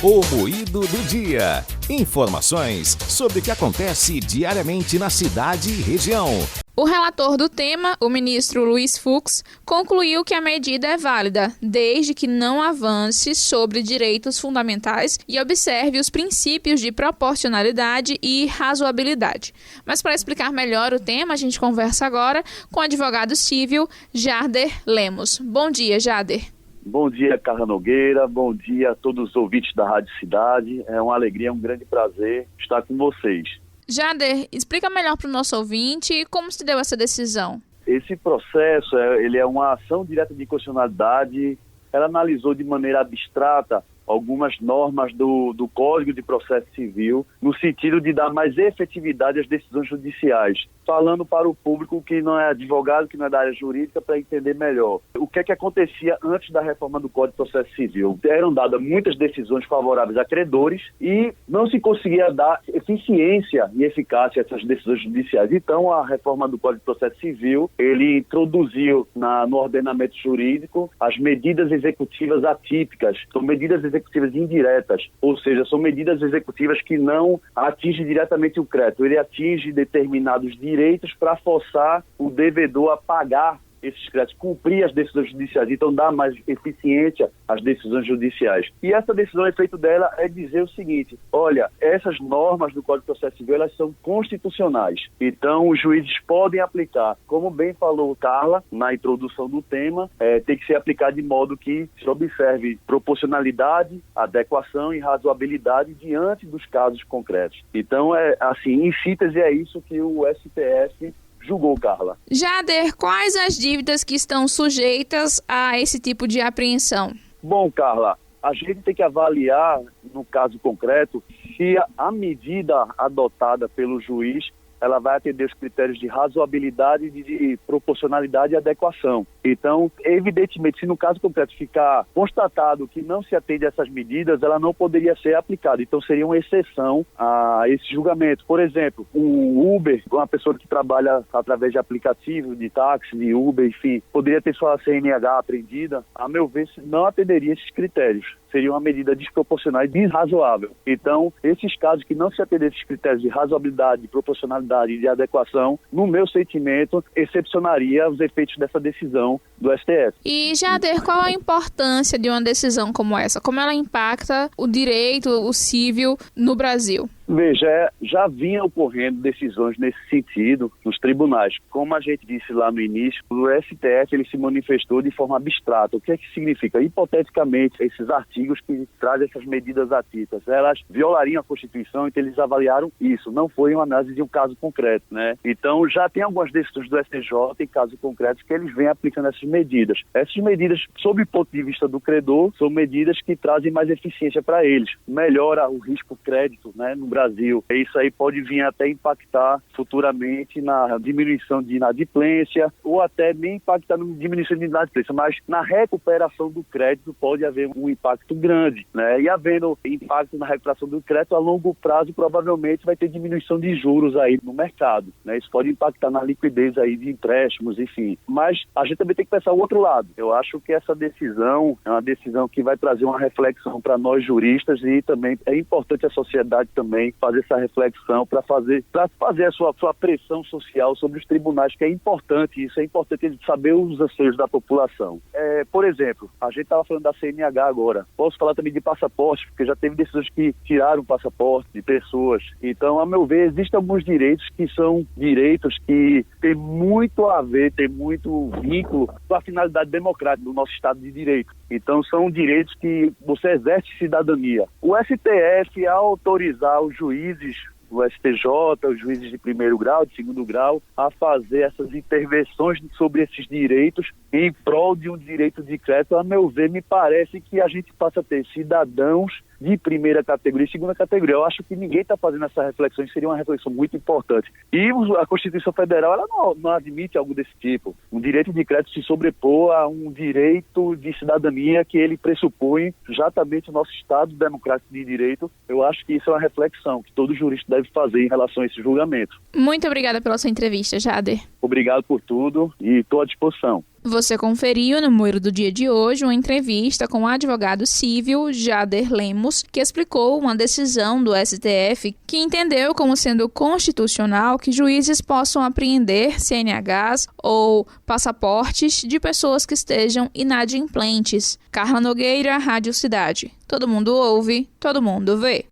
O Moído do Dia. Informações sobre o que acontece diariamente na cidade e região. O relator do tema, o ministro Luiz Fux, concluiu que a medida é válida, desde que não avance sobre direitos fundamentais e observe os princípios de proporcionalidade e razoabilidade. Mas para explicar melhor o tema, a gente conversa agora com o advogado civil Jader Lemos. Bom dia, Jader. Bom dia, Carla Nogueira. Bom dia a todos os ouvintes da Rádio Cidade. É uma alegria, um grande prazer estar com vocês. Jader, explica melhor para o nosso ouvinte como se deu essa decisão. Esse processo ele é uma ação direta de inconstitucionalidade. Ela analisou de maneira abstrata algumas normas do Código de Processo Civil, no sentido de dar mais efetividade às decisões judiciais, falando para o público que não é advogado, que não é da área jurídica, para entender melhor. O que é que acontecia antes da reforma do Código de Processo Civil? Eram dadas muitas decisões favoráveis a credores e não se conseguia dar eficiência e eficácia a essas decisões judiciais. Então, a reforma do Código de Processo Civil, ele introduziu no ordenamento jurídico as medidas executivas atípicas, são medidas executivas indiretas, ou seja, são medidas executivas que não atingem diretamente o crédito, ele atinge determinados direitos para forçar o devedor a pagar esses créditos, cumprir as decisões judiciais, então dá mais eficiência às decisões judiciais. E essa decisão, o efeito dela é dizer o seguinte: olha, essas normas do Código de Processo Civil, elas são constitucionais, então os juízes podem aplicar, como bem falou Carla na introdução do tema, tem que ser aplicado de modo que se observe proporcionalidade, adequação e razoabilidade diante dos casos concretos. Então, assim, em síntese, é isso que o STF julgou, Carla. Jader, quais as dívidas que estão sujeitas a esse tipo de apreensão? Bom, Carla, a gente tem que avaliar, no caso concreto, se a medida adotada pelo juiz ela vai atender os critérios de razoabilidade, de proporcionalidade e adequação. Então, evidentemente, se no caso concreto ficar constatado que não se atende a essas medidas, ela não poderia ser aplicada. Então, seria uma exceção a esse julgamento. Por exemplo, um Uber, uma pessoa que trabalha através de aplicativo, de táxi, de Uber, enfim, poderia ter sua CNH apreendida. A meu ver, não atenderia esses critérios. Seria uma medida desproporcional e desrazoável. Então, esses casos que não se atendem a esses critérios de razoabilidade, de proporcionalidade e de adequação, no meu sentimento, excepcionaria os efeitos dessa decisão do STF. E, Jader, qual a importância de uma decisão como essa? Como ela impacta o direito, o civil no Brasil? Veja, já vinha ocorrendo decisões nesse sentido nos tribunais. Como a gente disse lá no início, o STF ele se manifestou de forma abstrata. O que é que significa? Hipoteticamente, esses artigos que trazem essas medidas atípicas, elas violariam a Constituição, então eles avaliaram isso. Não foi uma análise de um caso concreto, né? Então, já tem algumas decisões do STJ em casos concretos que eles vêm aplicando essas medidas. Essas medidas, sob o ponto de vista do credor, são medidas que trazem mais eficiência para eles. Melhora o risco crédito, né, no Brasil. Isso aí pode vir até impactar futuramente na diminuição de inadimplência ou até nem impactar na diminuição de inadimplência, mas na recuperação do crédito pode haver um impacto grande, né? E havendo impacto na recuperação do crédito, a longo prazo provavelmente vai ter diminuição de juros aí no mercado, né? Isso pode impactar na liquidez aí de empréstimos, enfim. Mas a gente também tem que pensar o outro lado. Eu acho que essa decisão é uma decisão que vai trazer uma reflexão para nós juristas e também é importante a sociedade também fazer essa reflexão para fazer a sua pressão social sobre os tribunais, que é importante, isso é importante saber os anseios da população. Por exemplo, a gente estava falando da CNH agora, posso falar também de passaporte, porque já teve decisões que tiraram o passaporte de pessoas. Então, a meu ver, existem alguns direitos que são direitos que têm muito a ver, têm muito vínculo com a finalidade democrática do nosso Estado de Direito. Então, são direitos que você exerce cidadania. O STF, ao autorizar os juízes, o STJ, os juízes de primeiro grau, de segundo grau, a fazer essas intervenções sobre esses direitos em prol de um direito de crédito, a meu ver, me parece que a gente passa a ter cidadãos de primeira categoria e segunda categoria. Eu acho que ninguém está fazendo essa reflexão, seria uma reflexão muito importante. E a Constituição Federal ela não admite algo desse tipo. Um direito de crédito se sobrepor a um direito de cidadania que ele pressupõe exatamente o nosso Estado democrático de direito. Eu acho que isso é uma reflexão que todo jurista deve fazer em relação a esse julgamento. Muito obrigada pela sua entrevista, Jader. Obrigado por tudo e estou à disposição. Você conferiu no Moiro do Dia de hoje uma entrevista com o advogado civil Jader Lemos, que explicou uma decisão do STF que entendeu como sendo constitucional que juízes possam apreender CNHs ou passaportes de pessoas que estejam inadimplentes. Carla Nogueira, Rádio Cidade. Todo mundo ouve, todo mundo vê.